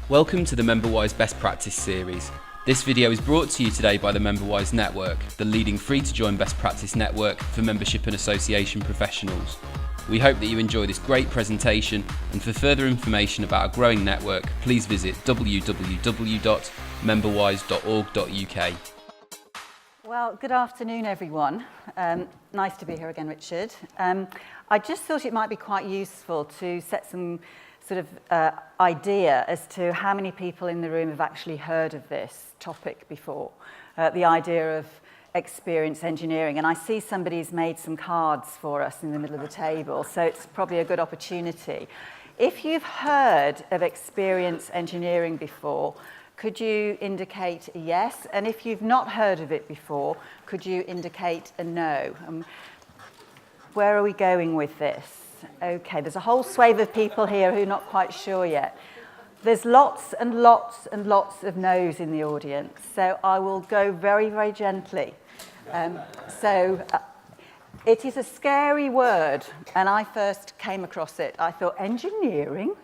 Welcome to the MemberWise Best Practice series. This video is brought to you today by the MemberWise Network, the leading free-to-join best practice network for membership and association professionals. We hope that you enjoy this great presentation, and for further information about our growing network, please visit www.memberwise.org.uk. Well, good afternoon, everyone. Nice to be here again, Richard. I just thought it might be quite useful to set some sort of idea as to how many people in the room have actually heard of this topic before, the idea of experience engineering. And I see somebody's made some cards for us in the middle of the table, so it's probably a good opportunity. If you've heard of experience engineering before, could you indicate a yes? And if you've not heard of it before, could you indicate a no? Where are we going with this? Okay, there's a whole swathe of people here who are not quite sure yet. There's lots and lots and lots of no's in the audience, so I will go very, very gently. It is a scary word, and I first came across it. I thought, engineering?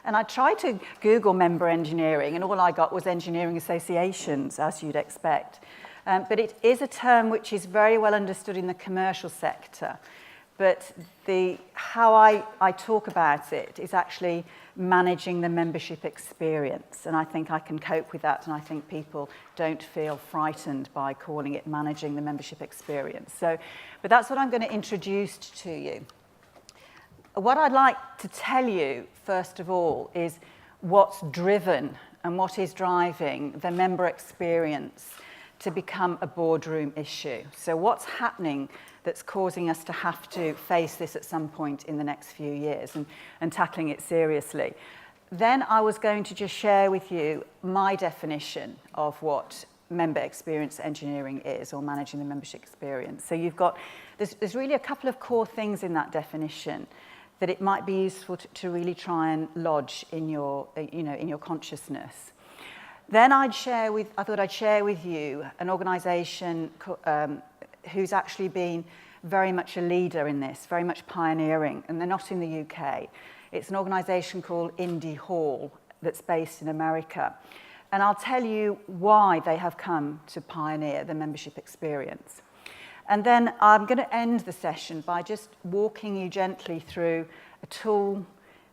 And I tried to Google member engineering, and all I got was engineering associations, as you'd expect. But it is a term which is very well understood in the commercial sector. But how I talk about it is actually managing the membership experience. And I think I can cope with that, and I think people don't feel frightened by calling it managing the membership experience. But that's what I'm going to introduce to you. What I'd like to tell you, first of all, is what's driven and what is driving the member experience to become a boardroom issue. So what's happening that's causing us to have to face this at some point in the next few years and tackling it seriously. Then I was going to just share with you my definition of what member experience engineering is, or managing the membership experience. So there's really a couple of core things in that definition that it might be useful to really try and lodge in your consciousness. Then I thought I'd share with you an organisation who's actually been very much a leader in this, very much pioneering, and they're not in the UK. It's an organisation called Indy Hall that's based in America. And I'll tell you why they have come to pioneer the membership experience. And then I'm going to end the session by just walking you gently through a tool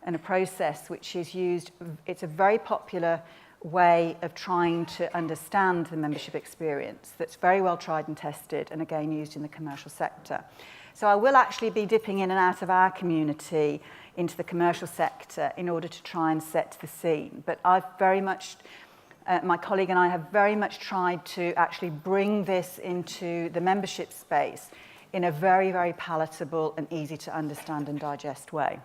and a process which is used. It's a very popular way of trying to understand the membership experience that's very well tried and tested, and again used in the commercial sector. So I will actually be dipping in and out of our community into the commercial sector in order to try and set the scene. But I've very much, my colleague and I have very much tried to actually bring this into the membership space in a very, very palatable and easy to understand and digest way.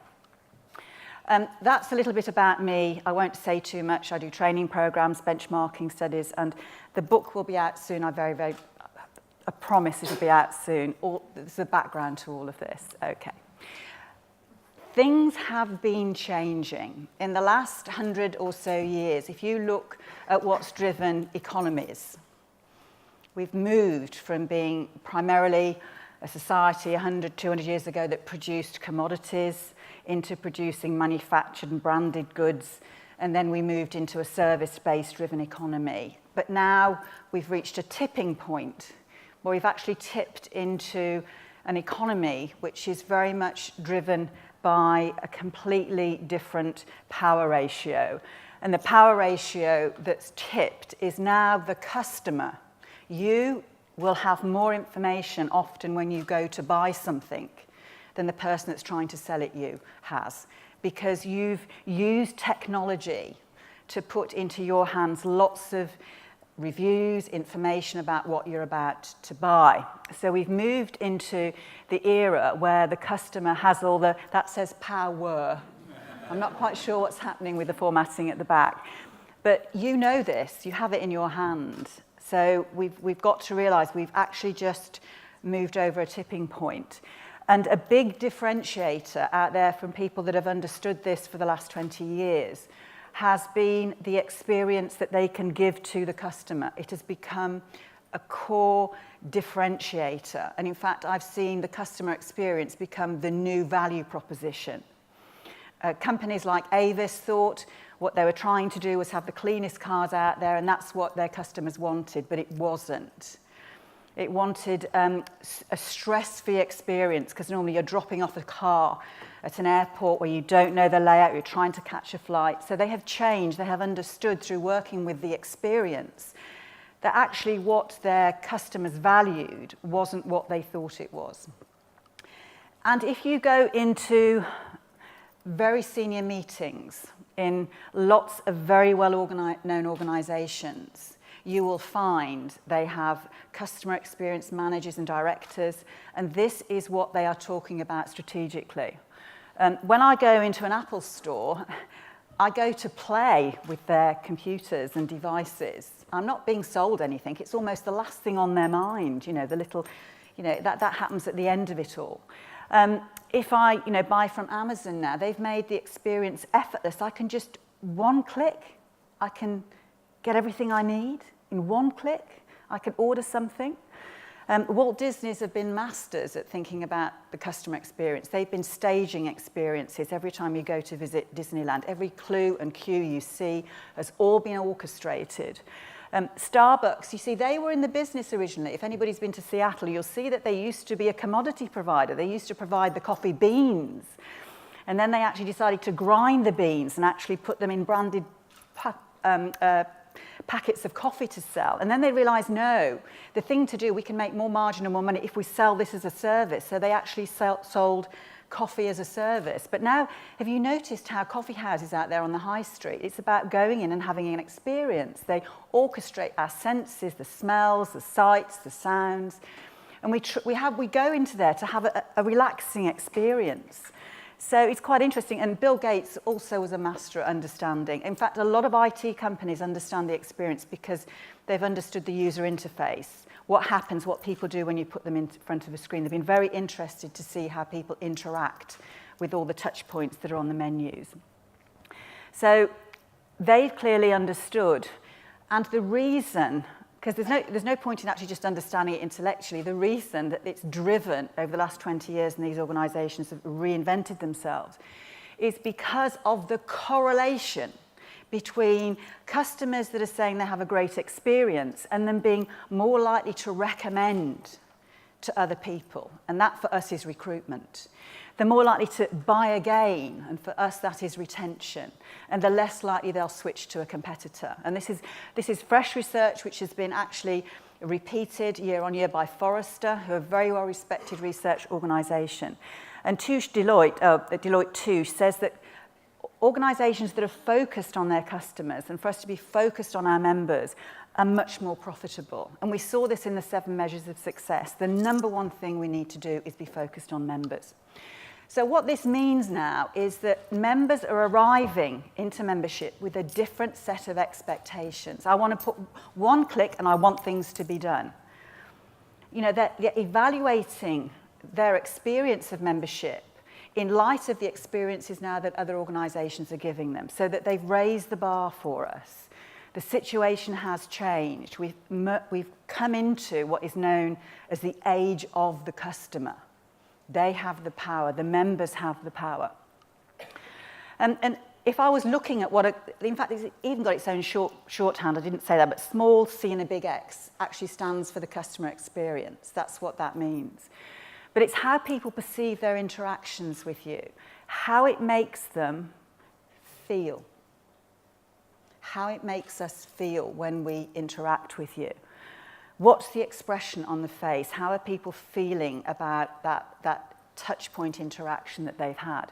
That's a little bit about me. I won't say too much. I do training programs, benchmarking studies, and the book will be out soon. I promise it'll be out soon. There's a background to all of this. Okay. Things have been changing. In the last 100 or so years, if you look at what's driven economies, we've moved from being primarily a society 100, 200 years ago that produced commodities into producing manufactured and branded goods, and then we moved into a service-based driven economy. But now we've reached a tipping point where we've actually tipped into an economy which is very much driven by a completely different power ratio. And the power ratio that's tipped is now the customer. You will have more information often when you go to buy something than the person that's trying to sell it you has, because you've used technology to put into your hands lots of reviews, information about what you're about to buy. So we've moved into the era where the customer has all that says power. I'm not quite sure what's happening with the formatting at the back, but you know this, you have it in your hand. So we've got to realize we've actually just moved over a tipping point. And a big differentiator out there from people that have understood this for the last 20 years has been the experience that they can give to the customer. It has become a core differentiator. And in fact, I've seen the customer experience become the new value proposition. Companies like Avis thought, What they were trying to do was have the cleanest cars out there, and that's what their customers wanted, but it wasn't. It wanted a stress-free experience, because normally you're dropping off a car at an airport where you don't know the layout, you're trying to catch a flight. So they have changed, they have understood through working with the experience that actually what their customers valued wasn't what they thought it was. And if you go into very senior meetings in lots of very well-known organizations, you will find they have customer experience managers and directors, and this is what they are talking about strategically. When I go into an Apple store, I go to play with their computers and devices. I'm not being sold anything. It's almost the last thing on their mind, the little, that happens at the end of it all. If I, buy from Amazon now, they've made the experience effortless. I can just one click, I can get everything I need in one click. I can order something. Walt Disney's have been masters at thinking about the customer experience. They've been staging experiences every time you go to visit Disneyland. Every clue and cue you see has all been orchestrated. Starbucks, you see, they were in the business originally. If anybody's been to Seattle, you'll see that they used to be a commodity provider. They used to provide the coffee beans. And then they actually decided to grind the beans and actually put them in branded packets of coffee to sell. And then they realized, no, the thing to do, we can make more margin and more money if we sell this as a service. So they actually sold coffee as a service. But now, have you noticed how coffee houses out there on the high street, it's about going in and having an experience. They orchestrate our senses, the smells, the sights, the sounds. And we go into there to have a relaxing experience. So it's quite interesting, and Bill Gates also was a master at understanding. In fact, a lot of IT companies understand the experience because they've understood the user interface, what happens, what people do when you put them in front of a screen. They've been very interested to see how people interact with all the touch points that are on the menus. So they've clearly understood, and the reason, because there's no point in actually just understanding it intellectually. The reason that it's driven over the last 20 years and these organizations have reinvented themselves is because of the correlation between customers that are saying they have a great experience and them being more likely to recommend to other people. And that for us is recruitment. They're more likely to buy again, and for us that is retention. And the less likely they'll switch to a competitor. And this is fresh research which has been actually repeated year on year by Forrester, who are a very well respected research organization. And Deloitte too says that organizations that are focused on their customers, and for us to be focused on our members, are much more profitable. And we saw this in the 7 measures of success. The number one thing we need to do is be focused on members. So what this means now is that members are arriving into membership with a different set of expectations. I want to put one click and I want things to be done. They're evaluating their experience of membership in light of the experiences now that other organizations are giving them, so that they've raised the bar for us. The situation has changed. We've come into what is known as the age of the customer. They have the power. The members have the power. And if I was looking at in fact, it's even got its own shorthand. I didn't say that, but small c and a big X actually stands for the customer experience. That's what that means. But it's how people perceive their interactions with you, how it makes them feel, how it makes us feel when we interact with you. What's the expression on the face? How are people feeling about that touch point interaction that they've had?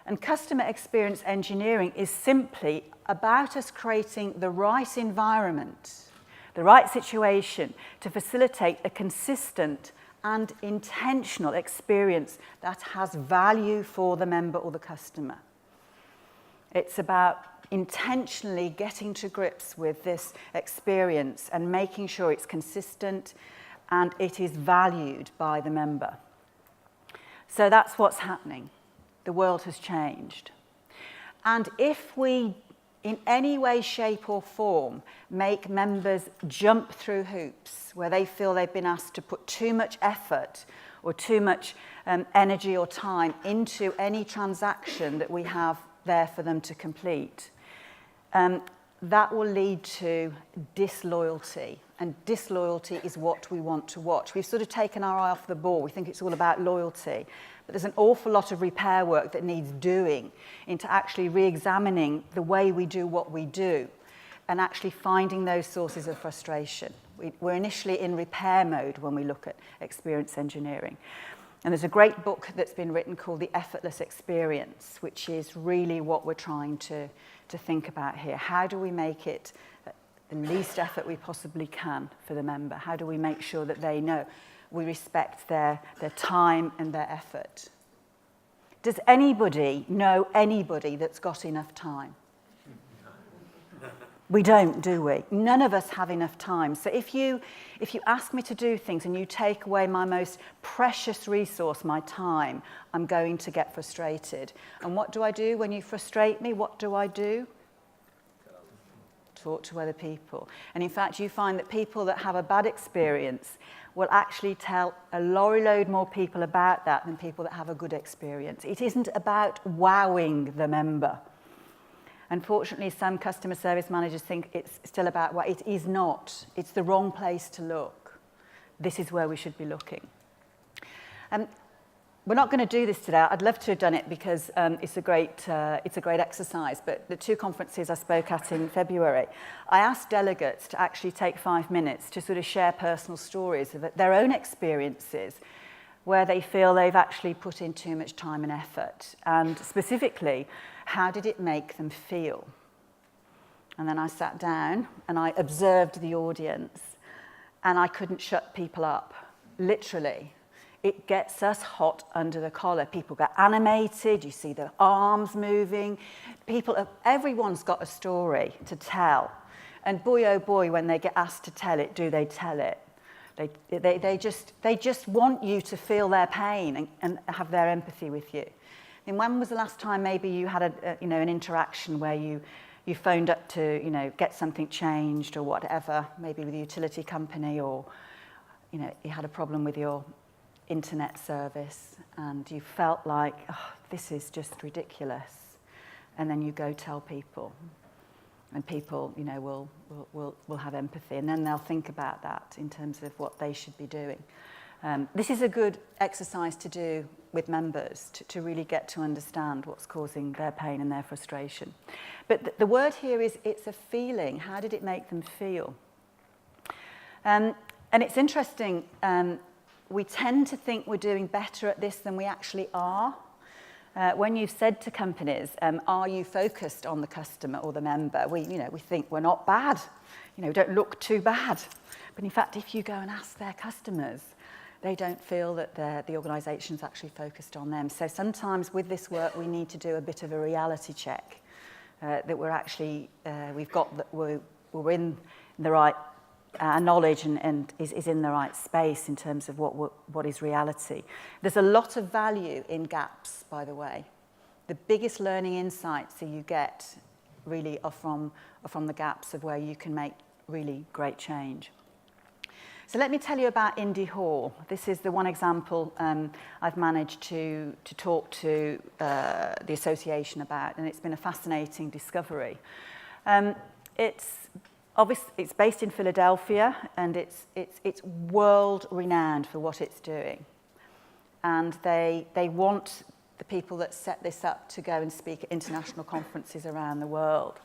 And customer experience engineering is simply about us creating the right environment, the right situation to facilitate a consistent and intentional experience that has value for the member or the customer. It's about intentionally getting to grips with this experience and making sure it's consistent and it is valued by the member. So that's what's happening. The world has changed. And if we, in any way, shape or form, make members jump through hoops where they feel they've been asked to put too much effort or too much energy or time into any transaction that we have there for them to complete, that will lead to disloyalty. And disloyalty is what we want to watch. We've sort of taken our eye off the ball. We think it's all about loyalty. But there's an awful lot of repair work that needs doing into actually re-examining the way we do what we do and actually finding those sources of frustration. We're initially in repair mode when we look at experience engineering. And there's a great book that's been written called The Effortless Experience, which is really what we're trying to think about here. How do we make it the least effort we possibly can for the member? How do we make sure that they know we respect their time and their effort? Does anybody know anybody that's got enough time? We don't, do we? None of us have enough time. So if you ask me to do things and you take away my most precious resource, my time, I'm going to get frustrated. And what do I do when you frustrate me? What do I do? Talk to other people. And in fact, you find that people that have a bad experience will actually tell a lorry load more people about that than people that have a good experience. It isn't about wowing the member. Unfortunately, some customer service managers think it's still about what it is not. It's the wrong place to look. This is where we should be looking. We're not going to do this today. I'd love to have done it because it's a great exercise. But the two conferences I spoke at in February, I asked delegates to actually take 5 minutes to sort of share personal stories of their own experiences where they feel they've actually put in too much time and effort. And specifically, how did it make them feel? And then I sat down and I observed the audience and I couldn't shut people up, literally. It gets us hot under the collar. People get animated, you see their arms moving. Everyone's got a story to tell. And boy, oh boy, when they get asked to tell it, do they tell it? They just want you to feel their pain and have their empathy with you. And when was the last time maybe you had an interaction where you phoned up to get something changed or whatever, maybe with a utility company, or you had a problem with your internet service and you felt like, oh, this is just ridiculous, and then you go tell people, and people will have empathy, and then they'll think about that in terms of what they should be doing. This is a good exercise to do with members to really get to understand what's causing their pain and their frustration. But the word here is, it's a feeling. How did it make them feel? And it's interesting, we tend to think we're doing better at this than we actually are. When you've said to companies, are you focused on the customer or the member? We think we're not bad. We don't look too bad. But in fact, if you go and ask their customers, they don't feel that the organisation's actually focused on them. So sometimes with this work, we need to do a bit of a reality check, that we're actually, we're in the right knowledge and is in the right space in terms of what is reality. There's a lot of value in gaps, by the way. The biggest learning insights that you get really are from the gaps of where you can make really great change. So let me tell you about Indy Hall. This is the one example I've managed to talk to the association about, and it's been a fascinating discovery. It's based in Philadelphia, and it's world renowned for what it's doing. And they want the people that set this up to go and speak at international conferences around the world.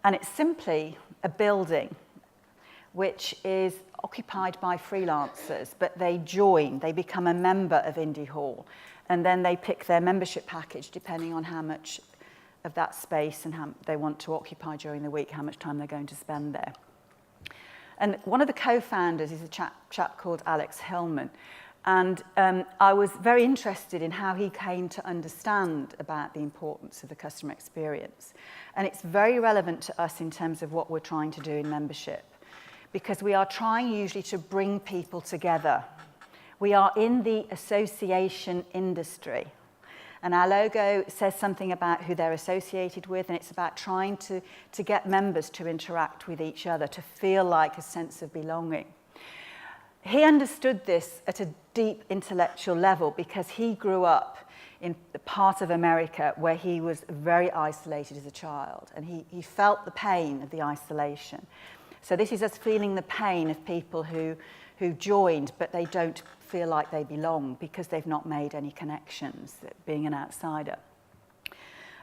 And it's simply a building which is occupied by freelancers, but they become a member of Indy Hall, and then they pick their membership package depending on how much of that space and how they want to occupy during the week, how much time they're going to spend there. And one of the co-founders is a chap called Alex Hillman, and I was very interested in how he came to understand about the importance of the customer experience. And it's very relevant to us in terms of what we're trying to do in membership, because we are trying usually to bring people together. We are in the association industry, and our logo says something about who they're associated with, and it's about trying to get members to interact with each other, to feel like a sense of belonging. He understood this at a deep intellectual level because he grew up in the part of America where he was very isolated as a child, and he felt the pain of the isolation. So this is us feeling the pain of people who joined, but they don't feel like they belong because they've not made any connections, being an outsider.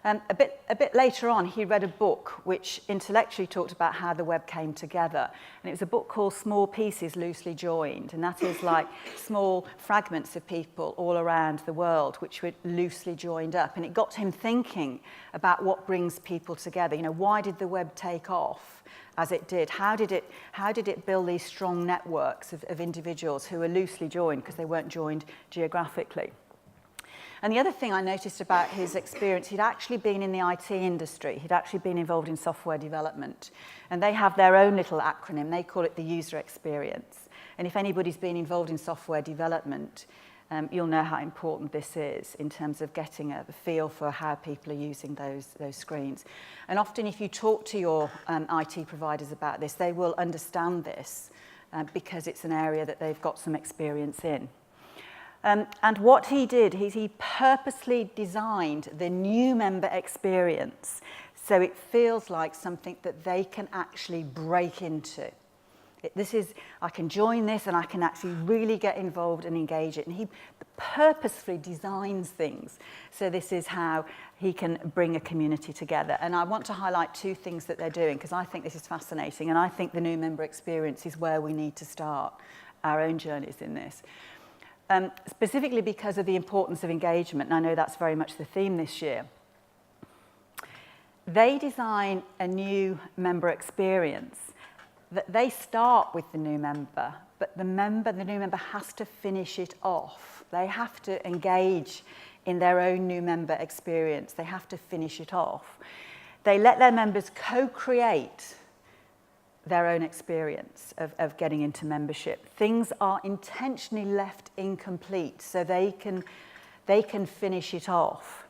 A bit later on, he read a book which intellectually talked about how the web came together. And it was a book called Small Pieces Loosely Joined. And that is like small fragments of people all around the world which were loosely joined up. And it got him thinking about what brings people together. You know, why did the web take off as it did? How did it build these strong networks of individuals who were loosely joined because they weren't joined geographically? And the other thing I noticed about his experience, he'd actually been in the IT industry. He'd actually been involved in software development. And they have their own little acronym. They call it the user experience. And if anybody's been involved in software development, you'll know how important this is in terms of getting a feel for how people are using those screens. And often if you talk to your IT providers about this, they will understand this because it's an area that they've got some experience in. And what he did is he purposely designed the new member experience so it feels like something that they can actually break into. I can join this and I can actually really get involved and engage it. And he purposefully designs things. So this is how he can bring a community together. And I want to highlight two things that they're doing because I think this is fascinating. And I think the new member experience is where we need to start our own journeys in this. Specifically because of the importance of engagement, and I know that's very much the theme this year. They design a new member experience that they start with the new member, but the new member has to finish it off. They have to engage in their own new member experience. They have to finish it off. They let their members co-create their own experience of getting into membership. Things are intentionally left incomplete so they can finish it off.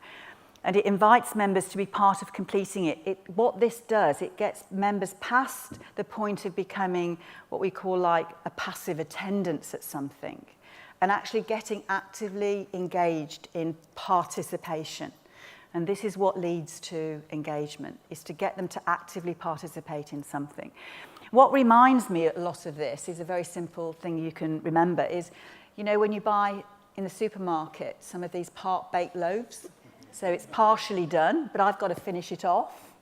And it invites members to be part of completing it. What this does, it gets members past the point of becoming what we call like a passive attendance at something and actually getting actively engaged in participation. And this is what leads to engagement, is to get them to actively participate in something. What reminds me a lot of this is a very simple thing you can remember is, you know, when you buy in the supermarket some of these part-baked loaves, so it's partially done, but I've got to finish it off.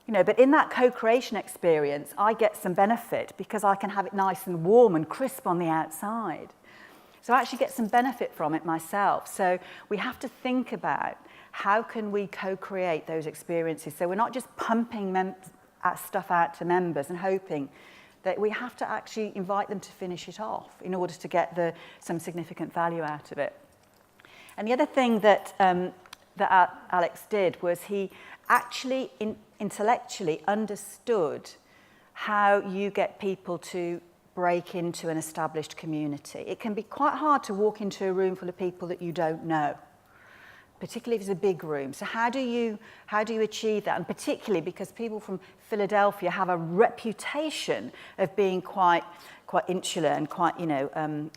You know, but in that co-creation experience, I get some benefit because I can have it nice and warm and crisp on the outside. So I actually get some benefit from it myself. So we have to think about how can we co-create those experiences? So we're not just pumping stuff out to members and hoping that we have to actually invite them to finish it off in order to get some significant value out of it. And the other thing that Alex did was he actually intellectually understood how you get people to break into an established community. It can be quite hard to walk into a room full of people that you don't know, particularly if it's a big room. So how do you achieve that? And particularly because people from Philadelphia have a reputation of being quite insular and quite,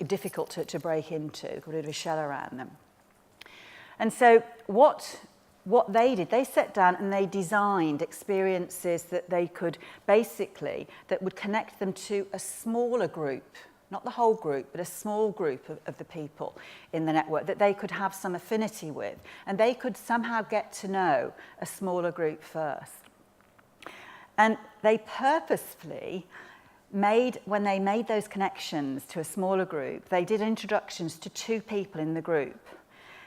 difficult to break into, got a bit of a shell around them. And so what they did, they sat down and they designed experiences that they could that would connect them to a smaller group, not the whole group, but a small group of the people in the network that they could have some affinity with. And they could somehow get to know a smaller group first. And they purposefully when they made those connections to a smaller group, they did introductions to 2 people in the group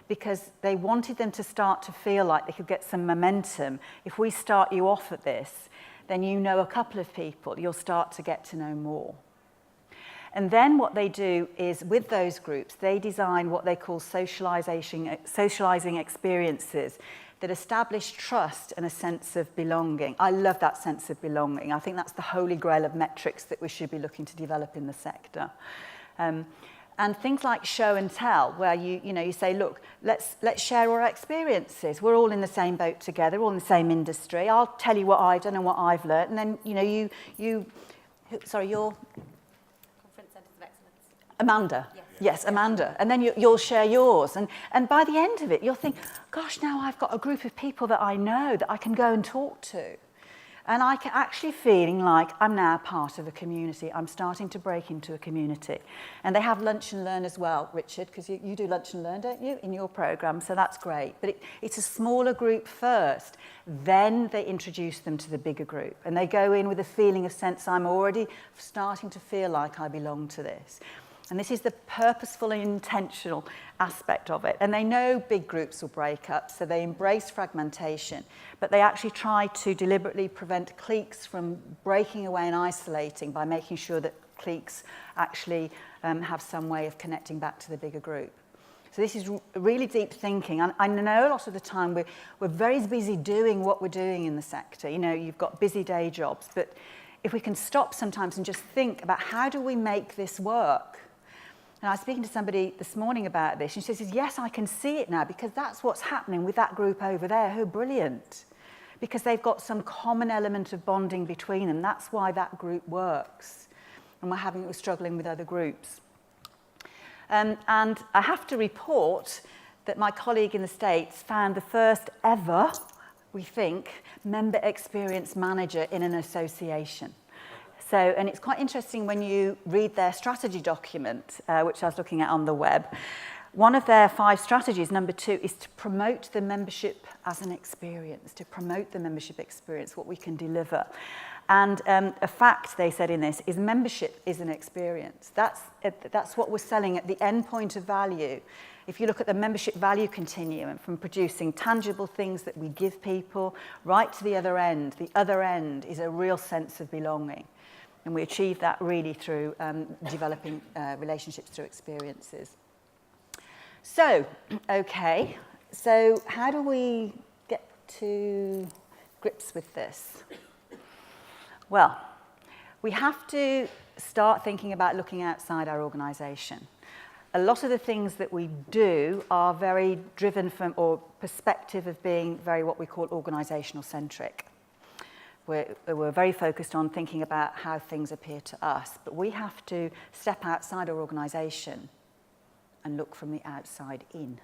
because they wanted them to start to feel like they could get some momentum. If we start you off at this, then you know a couple of people, you'll start to get to know more. And then what they do is, with those groups, they design what they call socializing experiences that establish trust and a sense of belonging. I love that sense of belonging. I think that's the holy grail of metrics that we should be looking to develop in the sector. And things like show and tell, where you say, look, let's share our experiences. We're all in the same boat together, we're all in the same industry. I'll tell you what I've done and what I've learned, and then your... Sorry, your... Conference Centres of Excellence. Amanda. Yes. Yes, Amanda. And then you'll share yours. And by the end of it, you'll think, gosh, now I've got a group of people that I know that I can go and talk to. And I can actually feeling like I'm now part of a community. I'm starting to break into a community. And they have lunch and learn as well, Richard, because you do lunch and learn, don't you, in your programme? So that's great. But it's a smaller group first. Then they introduce them to the bigger group. And they go in with a feeling of sense, I'm already starting to feel like I belong to this. And this is the purposeful and intentional aspect of it. And they know big groups will break up, so they embrace fragmentation, but they actually try to deliberately prevent cliques from breaking away and isolating by making sure that cliques actually have some way of connecting back to the bigger group. So this is really deep thinking. And I know a lot of the time we're very busy doing what we're doing in the sector. You know, you've got busy day jobs, but if we can stop sometimes and just think about how do we make this work? And I was speaking to somebody this morning about this, and she says, yes, I can see it now, because that's what's happening with that group over there. Who brilliant. Because they've got some common element of bonding between them. That's why that group works. And we're struggling with other groups. And I have to report that my colleague in the States found the first ever, we think, member experience manager in an association. So, and it's quite interesting when you read their strategy document, which I was looking at on the web. One of their 5 strategies, number 2, is to promote the membership as an experience, to promote the membership experience, what we can deliver. And a fact, they said in this, is membership is an experience. That's what we're selling at the end point of value. If you look at the membership value continuum, from producing tangible things that we give people right to the other end is a real sense of belonging. And we achieve that really through developing relationships through experiences. So, okay, so how do we get to grips with this? Well, we have to start thinking about looking outside our organisation. A lot of the things that we do are very driven from, or perspective of being very what we call organisational centric. We're very focused on thinking about how things appear to us, but we have to step outside our organisation and look from the outside in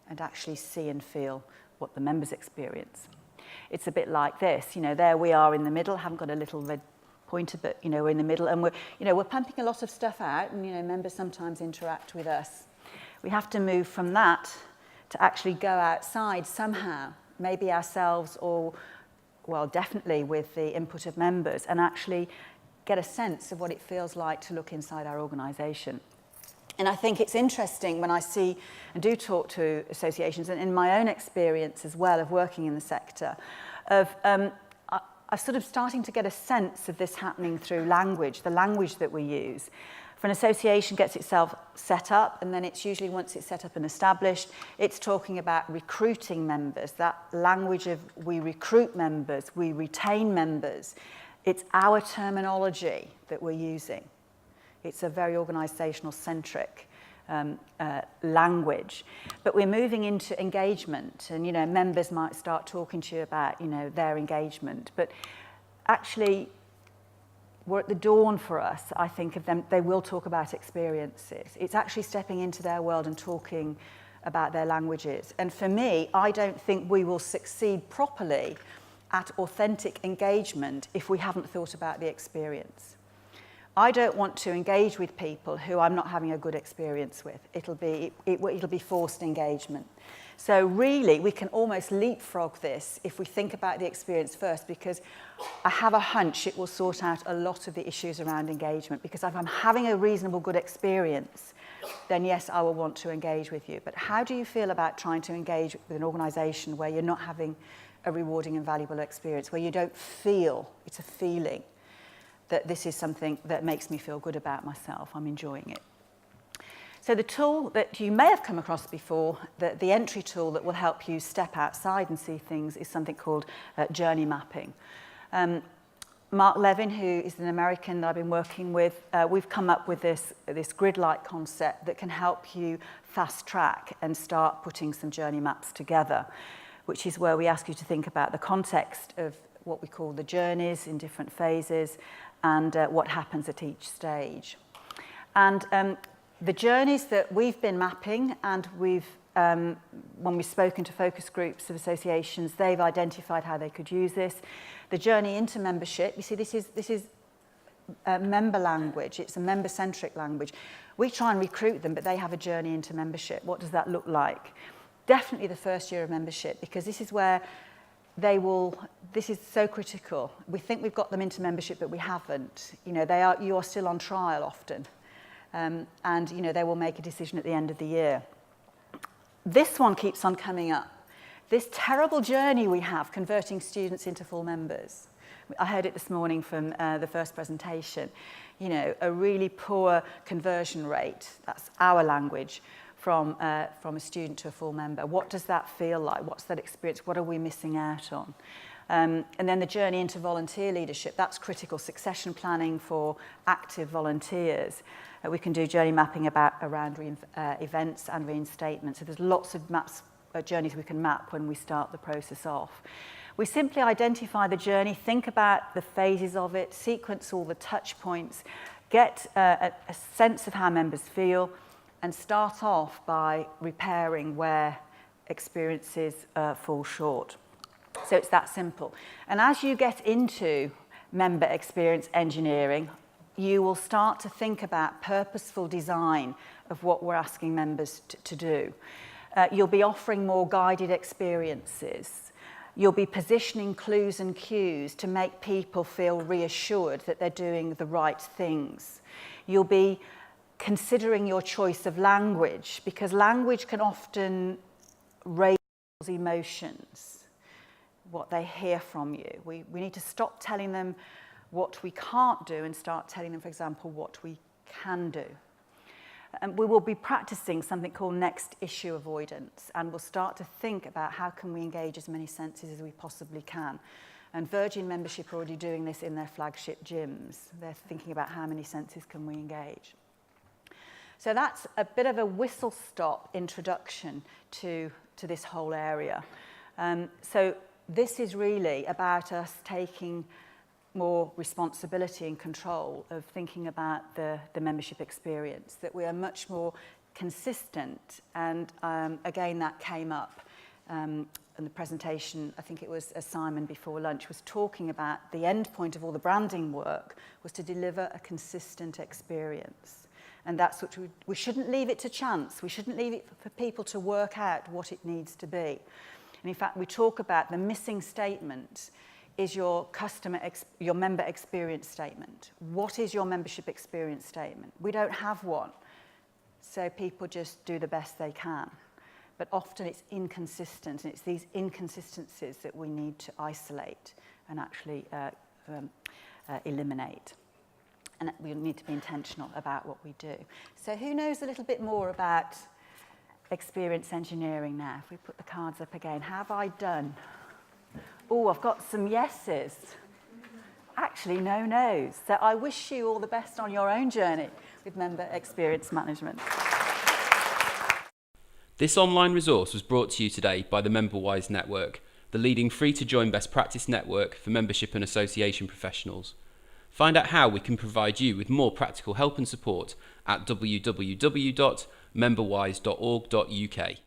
and actually see and feel what the members experience. It's a bit like this, you know, there we are in the middle, haven't got a little red pointer, but, you know, we're in the middle and we're pumping a lot of stuff out, and, you know, members sometimes interact with us. We have to move from that to actually go outside somehow, maybe ourselves or, well, definitely with the input of members, and actually get a sense of what it feels like to look inside our organisation. And I think it's interesting when I see and do talk to associations, and in my own experience as well of working in the sector, of I'm sort of starting to get a sense of this happening through language, the language that we use. If an association gets itself set up, and then it's usually once it's set up and established, it's talking about recruiting members, that language of we recruit members, we retain members. It's our terminology that we're using. It's a very organisational centric language. But we're moving into engagement, and, you know, members might start talking to you about, you know, their engagement. But actually, we're at the dawn for us, I think, of them. They will talk about experiences. It's actually stepping into their world and talking about their languages. And for me, I don't think we will succeed properly at authentic engagement if we haven't thought about the experience. I don't want to engage with people who I'm not having a good experience with. It'll be forced engagement. So really, we can almost leapfrog this if we think about the experience first, because I have a hunch it will sort out a lot of the issues around engagement. Because if I'm having a reasonable good experience, then yes, I will want to engage with you. But how do you feel about trying to engage with an organisation where you're not having a rewarding and valuable experience, where you don't feel, it's a feeling, that this is something that makes me feel good about myself, I'm enjoying it. So the tool that you may have come across before, the entry tool that will help you step outside and see things, is something called journey mapping. Mark Levin, who is an American that I've been working with, we've come up with this grid-like concept that can help you fast track and start putting some journey maps together, which is where we ask you to think about the context of what we call the journeys in different phases, and what happens at each stage. And The journeys that we've been mapping, and when we've spoken to focus groups of associations, they've identified how they could use this. The journey into membership, you see, this is member language. It's a member-centric language. We try and recruit them, but they have a journey into membership. What does that look like? Definitely the first year of membership, because this is where this is so critical. We think we've got them into membership, but we haven't. You know, you are still on trial often. And, you know, they will make a decision at the end of the year. This one keeps on coming up. This terrible journey we have converting students into full members. I heard it this morning from the first presentation. You know, a really poor conversion rate, that's our language, from a student to a full member. What does that feel like? What's that experience? What are we missing out on? And then the journey into volunteer leadership, that's critical succession planning for active volunteers. We can do journey mapping around events and reinstatement. So there's lots of journeys we can map when we start the process off. We simply identify the journey, think about the phases of it, sequence all the touch points, get a sense of how members feel, and start off by repairing where experiences fall short. So it's that simple. And as you get into member experience engineering, you will start to think about purposeful design of what we're asking members to do. You'll be offering more guided experiences. You'll be positioning clues and cues to make people feel reassured that they're doing the right things. You'll be considering your choice of language, because language can often raise emotions, what they hear from you. We need to stop telling them what we can't do and start telling them, for example, what we can do. And we will be practicing something called next issue avoidance, and we'll start to think about how can we engage as many senses as we possibly can. And Virgin membership are already doing this in their flagship gyms. They're thinking about how many senses can we engage. So that's a bit of a whistle-stop introduction to this whole area. So this is really about us taking more responsibility and control of thinking about the membership experience, that we are much more consistent. And again, that came up in the presentation. I think it was Simon before lunch was talking about the end point of all the branding work was to deliver a consistent experience. And that's what we shouldn't leave it to chance. We shouldn't leave it for people to work out what it needs to be. And in fact, we talk about the missing statement is your member experience statement. What is your membership experience statement? We don't have one. So people just do the best they can. But often it's inconsistent, and it's these inconsistencies that we need to isolate and actually eliminate. And we need to be intentional about what we do. So who knows a little bit more about experience engineering now? If we put the cards up again, how have I done? Oh, I've got some yeses. Actually, no no's. So I wish you all the best on your own journey with member experience management. This online resource was brought to you today by the MemberWise Network, the leading free-to-join best practice network for membership and association professionals. Find out how we can provide you with more practical help and support at www.memberwise.org.uk.